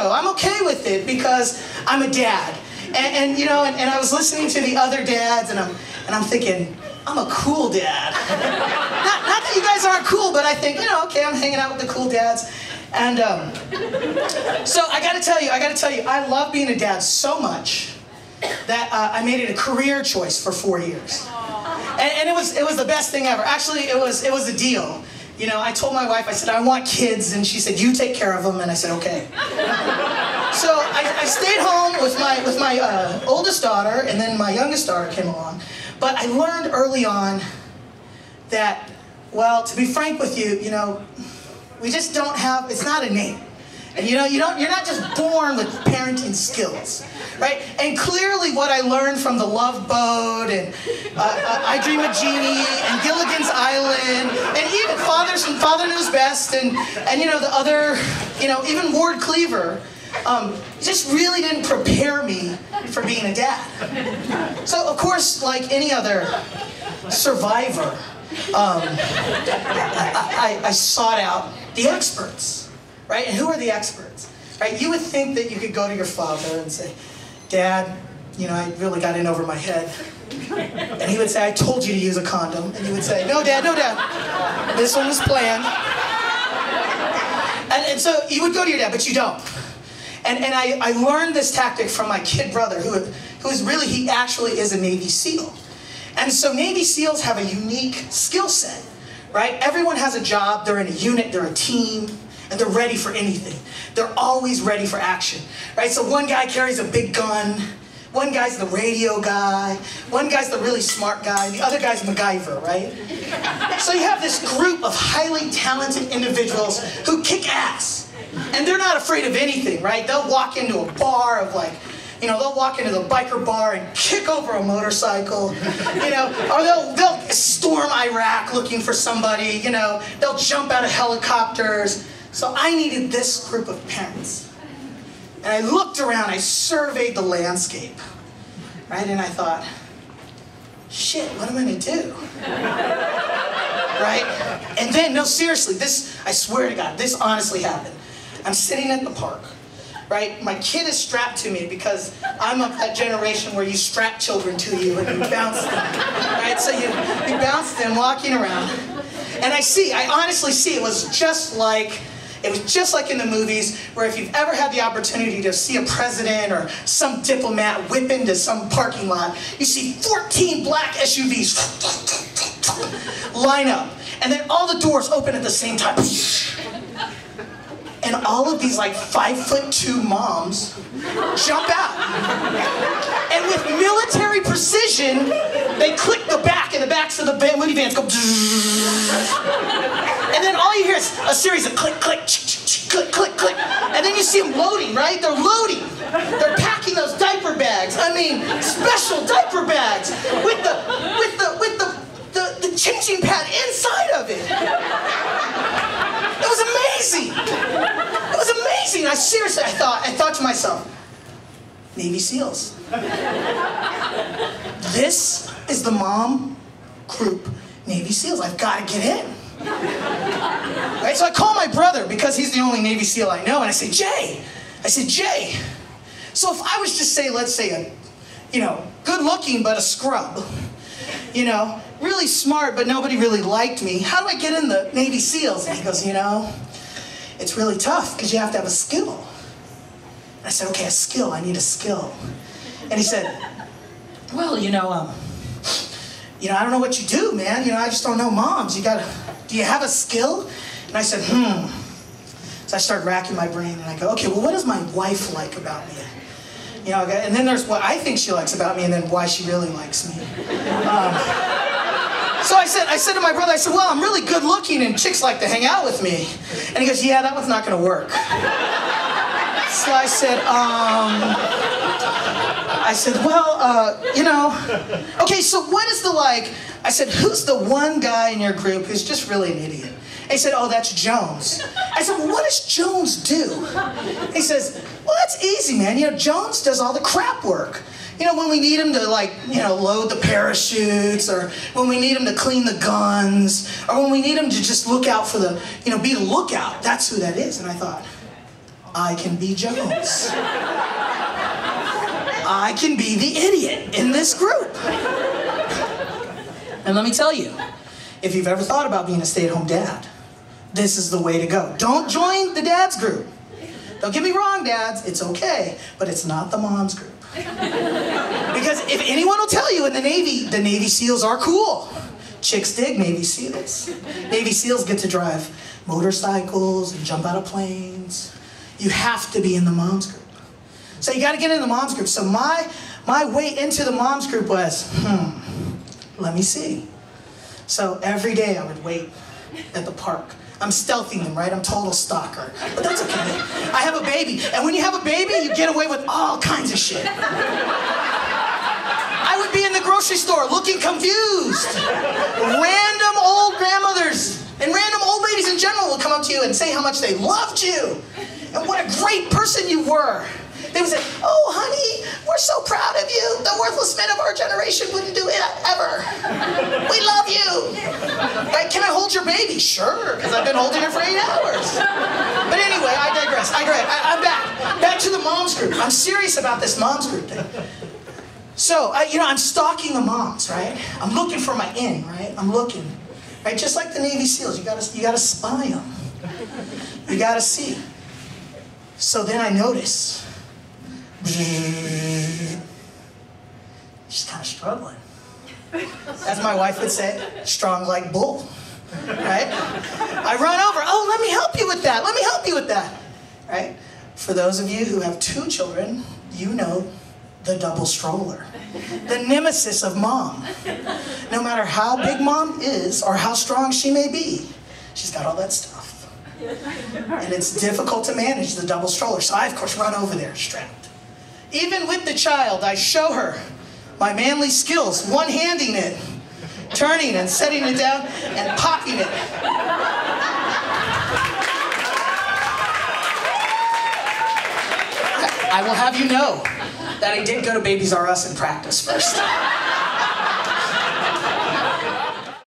though. I'm okay with it because I'm a dad. And you know, and I was listening to the other dads, and I'm thinking, I'm a cool dad. Not that you guys aren't cool, but I think, you know, okay, I'm hanging out with the cool dads. And so I gotta tell you, I love being a dad so much that I made it a career choice for 4 years. And it was the best thing ever. Actually, it was a deal. You know, I told my wife, I said, I want kids, and she said, you take care of them, and I said, okay. So I stayed home with my oldest daughter, and then my youngest daughter came along. But I learned early on that, well, to be frank with you, you know, we just don't have, it's not innate. And you know, you're not just born with parenting skills, right? And clearly what I learned from The Love Boat and I Dream of Jeannie and Gilligan's Island and even Father Knows Best and you know, the other, you know, even Ward Cleaver, just really didn't prepare me for being a dad. So of course, like any other survivor, I sought out the experts. Right? And who are the experts? Right? You would think that you could go to your father and say, Dad, you know, I really got in over my head. And he would say, I told you to use a condom. And you would say, no, Dad, this one was planned. And so you would go to your dad, but you don't. And I learned this tactic from my kid brother, who is really, he actually is a Navy SEAL. And so Navy SEALs have a unique skill set, right? Everyone has a job, they're in a unit, they're a team, and they're ready for anything. They're always ready for action, right? So one guy carries a big gun, one guy's the radio guy, one guy's the really smart guy, the other guy's MacGyver, right? So you have this group of highly talented individuals who kick ass, and they're not afraid of anything, right? They'll walk into a bar of like, you know, they'll walk into the biker bar and kick over a motorcycle, you know, or they'll storm Iraq looking for somebody, you know, they'll jump out of helicopters. So I needed this group of parents. And I looked around, I surveyed the landscape, right? And I thought, shit, what am I gonna do? Right? And then, no, seriously, this, I swear to God, this honestly happened. I'm sitting at the park, right? My kid is strapped to me because I'm of that generation where you strap children to you and you bounce them, right? So you bounce them walking around. And I honestly see it was just like in the movies where if you've ever had the opportunity to see a president or some diplomat whip into some parking lot, you see 14 black SUVs line up. And then all the doors open at the same time. And all of these like 5'2" moms jump out. And with military precision, they click the back and the backs of the minivans go. And then all you hear is a series of click, click, click, click, click. And then you see them loading, right? They're loading. They're packing those diaper bags. I mean, special diaper bags with the changing pad inside of it. It was amazing. It was amazing. I thought to myself, Navy SEALs. This is the mom group Navy SEALs. I've got to get in. Right? So I call my brother because he's the only Navy SEAL I know, and I say, Jay, so if I was just say, let's say a, you know, good looking but a scrub, you know, really smart but nobody really liked me, how do I get in the Navy SEALs? And he goes, you know, it's really tough because you have to have a skill. And I said, okay, a skill, I need a skill. And he said, well, I don't know what you do, man. You know, I just don't know moms. Do you have a skill? And I said, So I started racking my brain and I go, okay, well, what does my wife like about me? You know, and then there's what I think she likes about me and then why she really likes me. So I said to my brother, I said, well, I'm really good looking and chicks like to hang out with me. And he goes, yeah, that one's not gonna work. So I said, well, okay, so what is I said, who's the one guy in your group who's just really an idiot? And he said, oh, that's Jones. I said, well, what does Jones do? He says, well, that's easy, man. You know, Jones does all the crap work. You know, when we need him to, load the parachutes, or when we need him to clean the guns, or when we need him to just look out for be the lookout. That's who that is. And I thought, I can be Jones. I can be the idiot in this group. And let me tell you, if you've ever thought about being a stay-at-home dad, this is the way to go. Don't join the dads group. Don't get me wrong, dads, it's okay, but it's not the moms group. Because if anyone will tell you in the Navy SEALs are cool. Chicks dig Navy SEALs. Navy SEALs get to drive motorcycles and jump out of planes. You have to be in the moms group. So you got to get in the moms group. So my way into the moms group was, let me see. So every day I would wait at the park. I'm stealthing them, right? I'm total stalker. But that's okay. I have a baby. And when you have a baby, you get away with all kinds of shit. I would be in the grocery store looking confused. Random old grandmothers and random old ladies in general would come up to you and say how much they loved you and what a great person you were. They would say, oh, honey, we're so proud of you. The worthless men of our generation wouldn't do it ever. We love you. Right? Can I hold your baby? Sure, because I've been holding her for 8 hours. But anyway, I digress. I'm back. Back to the moms group. I'm serious about this moms group thing. So, I'm stalking the moms, right? I'm looking for my in, right? I'm looking. Right? Just like the Navy SEALs, you gotta spy them. You gotta see. So then I notice, she's kind of struggling. As my wife would say, strong like bull, right? I run over, oh, let me help you with that, let me help you with that, right? For those of you who have 2 children, you know the double stroller, the nemesis of mom. No matter how big mom is or how strong she may be, she's got all that stuff. And it's difficult to manage the double stroller, so I, of course, run over there strapped. Even with the child, I show her my manly skills, one-handing it, turning and setting it down, and popping it. I will have you know that I did go to Babies R Us and practice first.